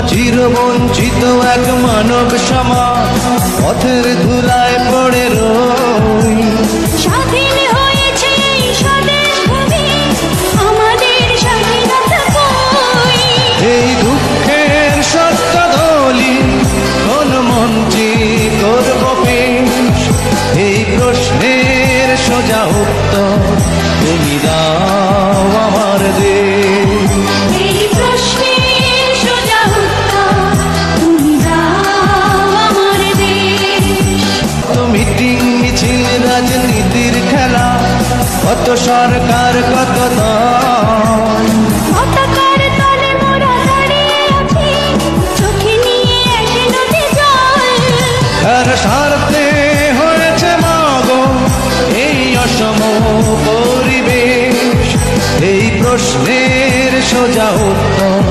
চিরবঞ্চিত এক মানব সমাজ পথের ধুলায় পড়ে রই। স্বাধীন হয়েছে এই স্বদেশ ভূমি, আমাদের স্বাধীনতা কই? এই দুঃখের সত্য দলি কোন মঞ্চে করব পেশ? এই প্রশ্নের সোজা উত্তর তুমি দাও আমার দেশ। এই প্রশ্নের সোজা উত্তর তুমি দাও আমার দেশ। মিটিং মিছিল রাজনীতির খেলা, কত সরকার কত দল, পতাকার তলে মোরা দাঁড়িয়ে আছি, চোখে নিয়ে আসে নদী জল। কার স্বার্থে হয়েছে মাগো এই অসম পরিবেশ? এই প্রশ্নের সোজা উত্তর